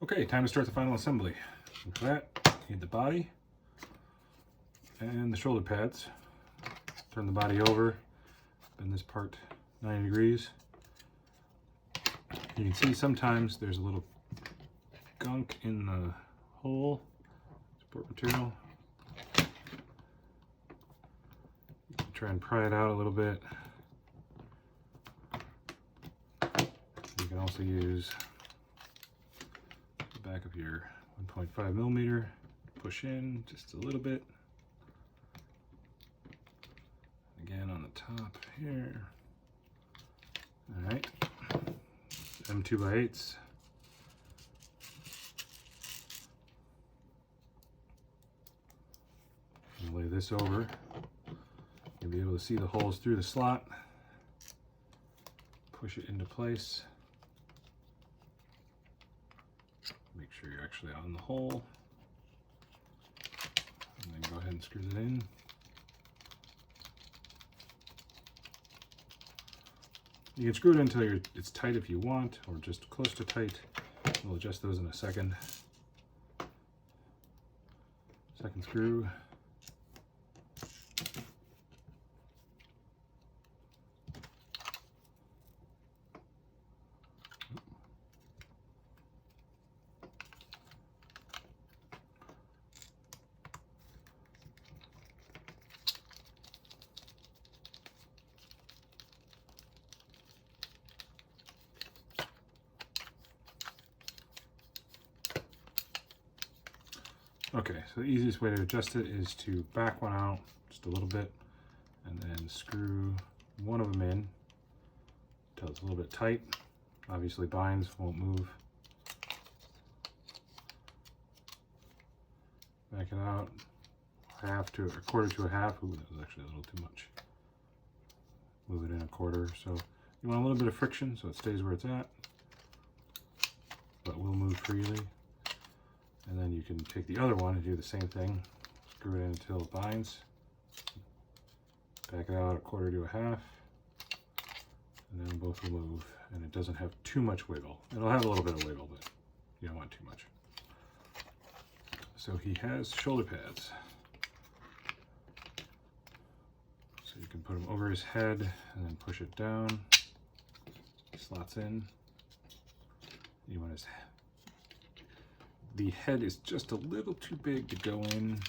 Okay, time to start the final assembly. And for that, you need the body and the shoulder pads. Turn the body over, bend this part 90 degrees. You can see sometimes there's a little gunk in the hole, support material. Try and pry it out a little bit. You can also use the back of your 1.5 millimeter, push in just a little bit. Again on the top here. All right, M2x8s. Lay this over. You'll be able to see the holes through the slot. Push it into place. Make sure you're actually on the hole. And then go ahead and screw it in. You can screw it until it's tight if you want, or just close to tight. We'll adjust those in a second. Second screw. Okay, so the easiest way to adjust it is to back one out just a little bit and then screw one of them in until it's a little bit tight. Obviously binds, won't move. Back it out, half to a quarter to a half. Ooh, that was actually a little too much. Move it in a quarter. So you want a little bit of friction so it stays where it's at, but will move freely. And then you can take the other one and do the same thing. Screw it in until it binds. Back it out a quarter to a half. And then both will move. And it doesn't have too much wiggle. It'll have a little bit of wiggle, but you don't want too much. So he has shoulder pads. So you can put them over his head and then push it down. Slots in. You want his The head is just a little too big to go in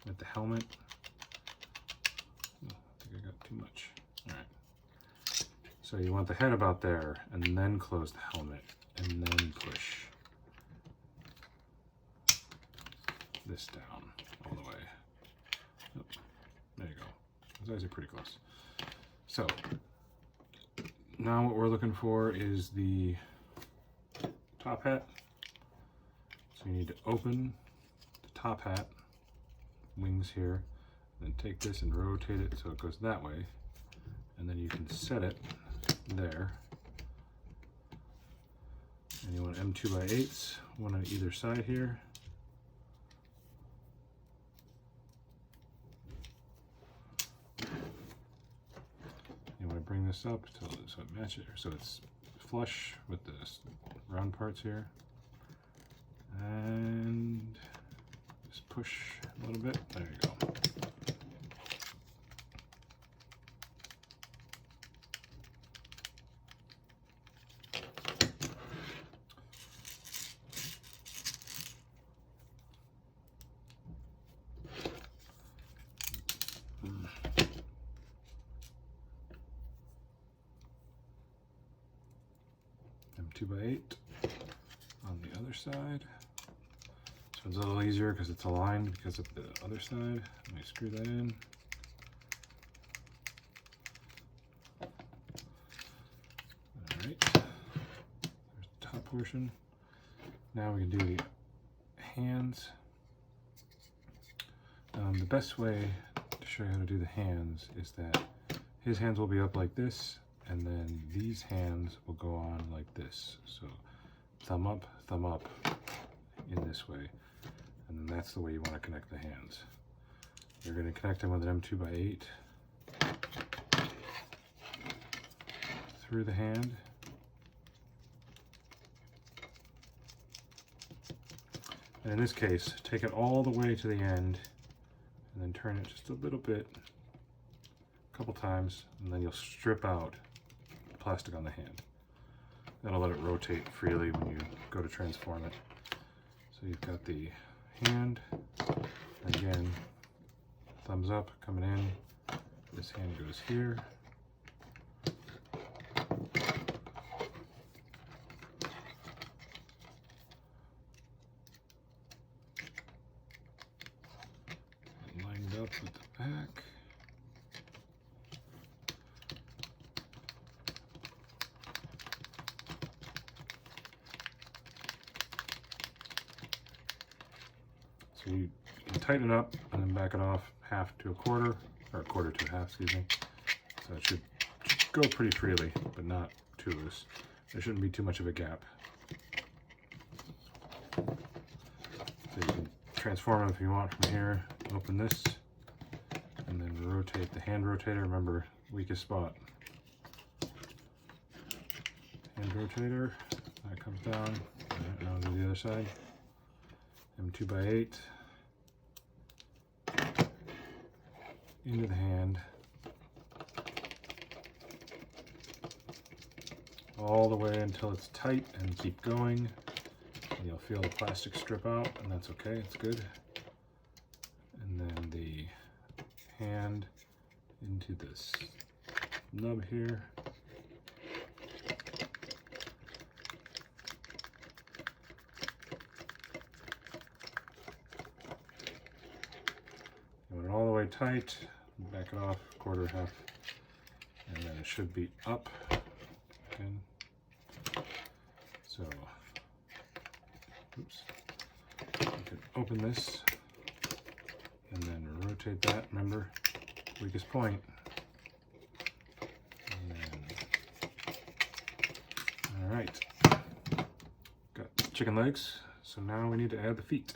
with the helmet. Oh, I think I got too much. All right. So you want the head about there, and then close the helmet, and then push this down all the way. Oh, there you go. Those eyes are pretty close. So now what we're looking for is the top hat. So you need to open the top hat, wings here, then take this and rotate it so it goes that way, and then you can set it there. And you want M2x8s, one on either side here. You want to bring this up so it matches, so it's flush with the round parts here. And just push a little bit. There you go. M2x8 on the other side. It's a little easier because it's aligned because of the other side. Let me screw that in. All right, there's the top portion. Now we can do the hands. The best way to show you how to do the hands is that his hands will be up like this, and then these hands will go on like this. So thumb up in this way. And then that's the way you want to connect the hands. You're going to connect them with an M2x8 through the hand. And in this case, take it all the way to the end and then turn it just a little bit, a couple times, and then you'll strip out the plastic on the hand. That'll let it rotate freely when you go to transform it. So you've got the hand, and again, thumbs up coming in. This hand goes here. Lined up with the back. So you can tighten it up and then back it off half to a quarter, or a quarter to a half, excuse me. So it should go pretty freely, but not too loose. There shouldn't be too much of a gap. So you can transform it if you want from here. Open this, and then rotate the hand rotator. Remember, weakest spot. Hand rotator, that comes down. Alright, now do the other side. M2x8 into the hand, all the way until it's tight, and keep going, and you'll feel the plastic strip out, and that's okay, it's good. And then the hand into this nub here. You want it all the way tight, back it off, quarter, half, and then it should be up again. So, oops, you can open this and then rotate that, remember, weakest point. And then, all right, got chicken legs, so now we need to add the feet.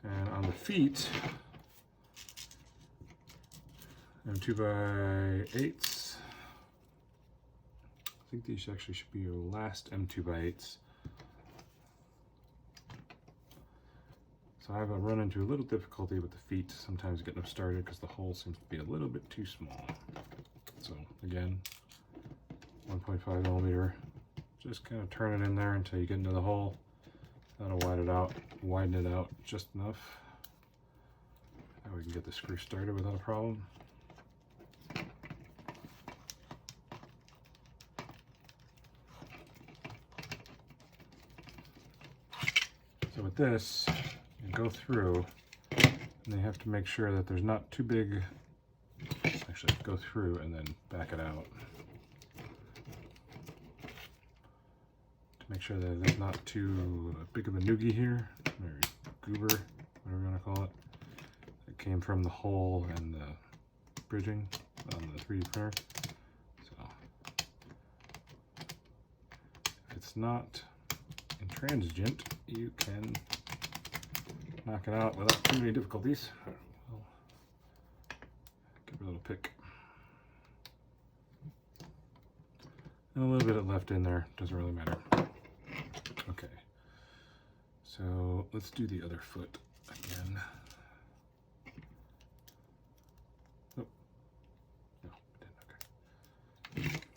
And on the feet, M2x8s. I think these actually should be your last M2x8s. So I have run into a little difficulty with the feet sometimes getting them started because the hole seems to be a little bit too small. So again, 1.5 millimeter. Just kind of turn it in there until you get into the hole. That'll widen it out just enough. Now we can get the screw started without a problem. So with this, you go through, and you have to make sure that there's not too big, actually go through and then back it out. To make sure that there's not too big of a noogie here, or goober, whatever you want to call it. It came from the hole and the bridging on the 3D printer. So, if it's not intransigent, you can knock it out without too many difficulties. I'll give it a little pick. And a little bit of left in there, doesn't really matter. Okay, so let's do the other foot again. Oh, no, it didn't, okay.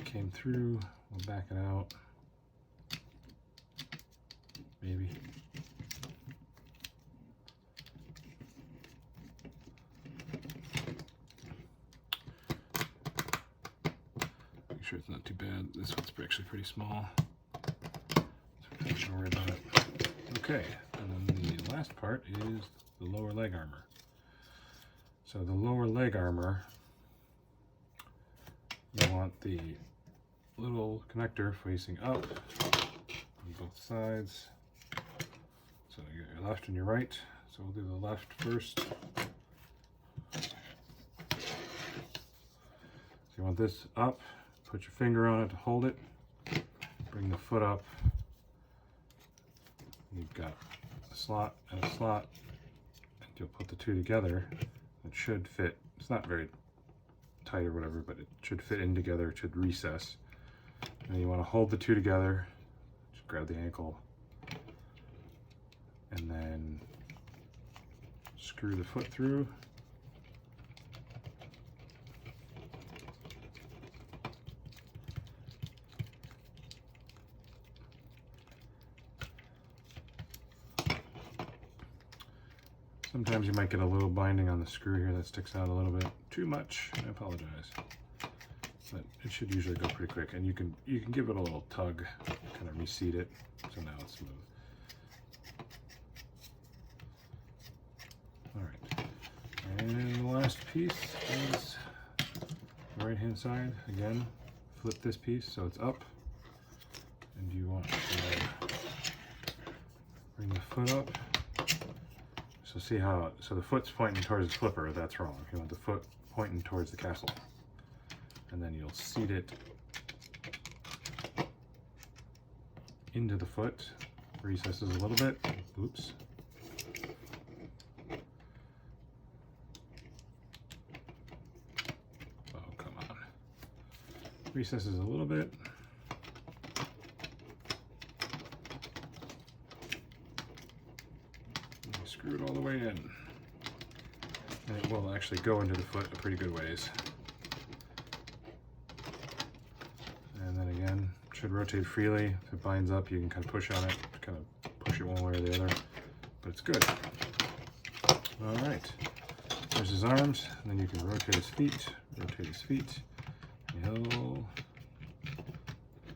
Came through, we'll back it out, maybe. Make sure it's not too bad. This one's actually pretty small, so don't worry about it. Okay, and then the last part is the lower leg armor. So the lower leg armor, you want the little connector facing up on both sides. So you got your left and your right. So we'll do the left first. So you want this up, put your finger on it to hold it, bring the foot up. You've got a slot and a slot, and you'll put the two together. It should fit. It's not very tight or whatever, but it should fit in together. It should recess. And then you want to hold the two together. Just grab the ankle and then screw the foot through. Sometimes you might get a little binding on the screw here that sticks out a little bit too much. I apologize, but it should usually go pretty quick. And you can give it a little tug, kind of reseat it, so now it's smooth. All right, and the last piece is the right-hand side. Again, flip this piece so it's up, and you want to bring the foot up. So see how, so the foot's pointing towards the flipper, that's wrong. You want the foot pointing towards the castle. And then you'll seat it into the foot, recesses a little bit, oops. Oh, come on. Recesses a little bit. Screw it all the way in, and it will actually go into the foot a pretty good ways. And then again, it should rotate freely. If it binds up, you can kind of push on it, kind of push it one way or the other, but it's good. All right, there's his arms, and then you can rotate his feet, and he'll